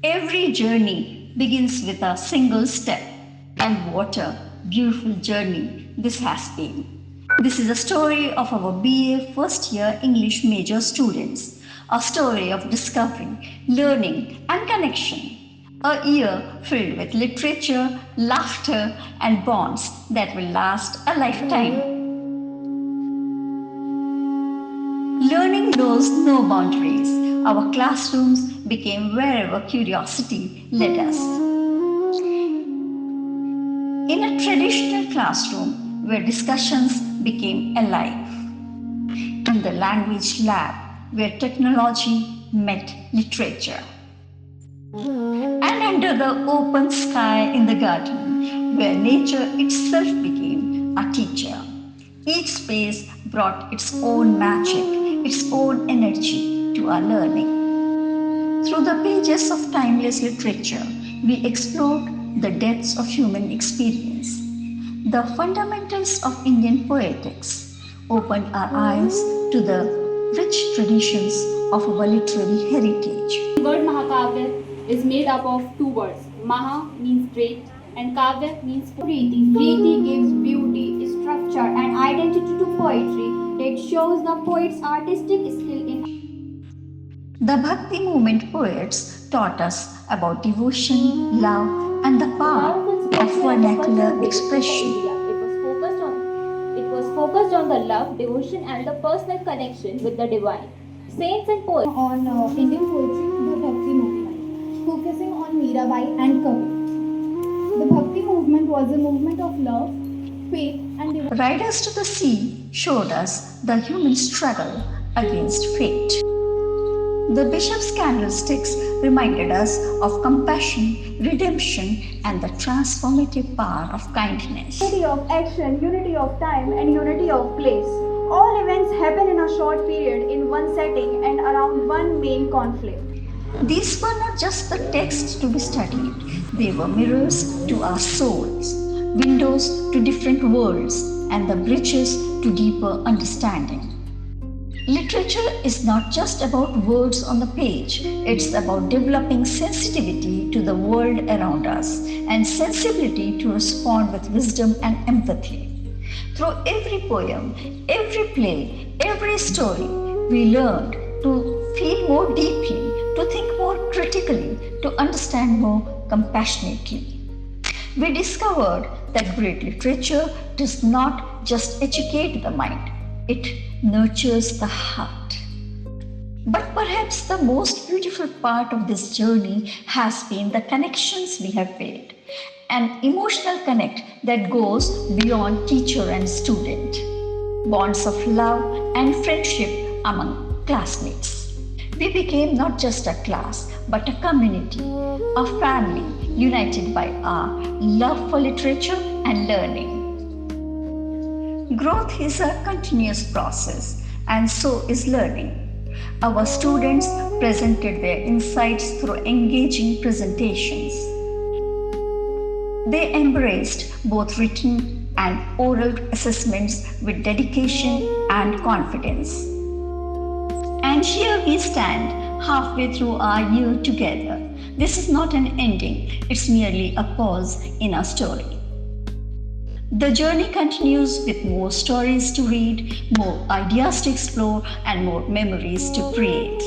Every journey begins with a single step, and what a beautiful journey this has been. This is a story of our BA first year English major students, a story of discovery, learning, and connection. A year filled with literature, laughter, and bonds that will last a lifetime. Learning knows no boundaries. Our classrooms became wherever curiosity led us. In a traditional classroom where discussions became alive. In the language lab where technology met literature. And under the open sky in the garden where nature itself became a teacher. Each space brought its own magic, its own energy to our learning. Through the pages of timeless literature, we explored the depths of human experience. The fundamentals of Indian poetics opened our eyes to the rich traditions of our literary heritage. The word Mahakavya is made up of two words. Maha means great and Kavya means Preeti. Preeti gives beauty, structure and identity to poetry. It shows the poet's artistic skill in. The Bhakti movement poets taught us about devotion, love and the power of vernacular expression. It was focused on the love, devotion and the personal connection with the divine. Saints and poets. On Indian poetry, the Bhakti movement, focusing on Mirabai and Kavi. The Bhakti movement was a movement of love, faith and devotion. Riders to the Sea showed us the human struggle against fate. The bishop's candlesticks reminded us of compassion, redemption, and the transformative power of kindness. Unity of action, unity of time, and unity of place. All events happen in a short period in one setting and around one main conflict. These were not just the texts to be studied, they were mirrors to our souls, windows to different worlds, and the bridges to deeper understanding. Literature is not just about words on the page, it's about developing sensitivity to the world around us and sensibility to respond with wisdom and empathy. Through every poem, every play, every story, we learned to feel more deeply, to think more critically, to understand more compassionately. We discovered that great literature does not just educate the mind, it nurtures the heart. But perhaps the most beautiful part of this journey has been the connections we have made, an emotional connect that goes beyond teacher and student, bonds of love and friendship among classmates. We became not just a class, but a community, a family united by our love for literature and learning. Growth is a continuous process, and so is learning. Our students presented their insights through engaging presentations. They embraced both written and oral assessments with dedication and confidence. And here we stand halfway through our year together. This is not an ending, it's merely a pause in our story. The journey continues with more stories to read, more ideas to explore, and more memories to create.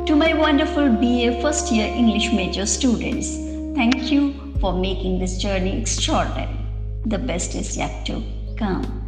To my wonderful BA first year English major students, thank you for making this journey extraordinary. The best is yet to come.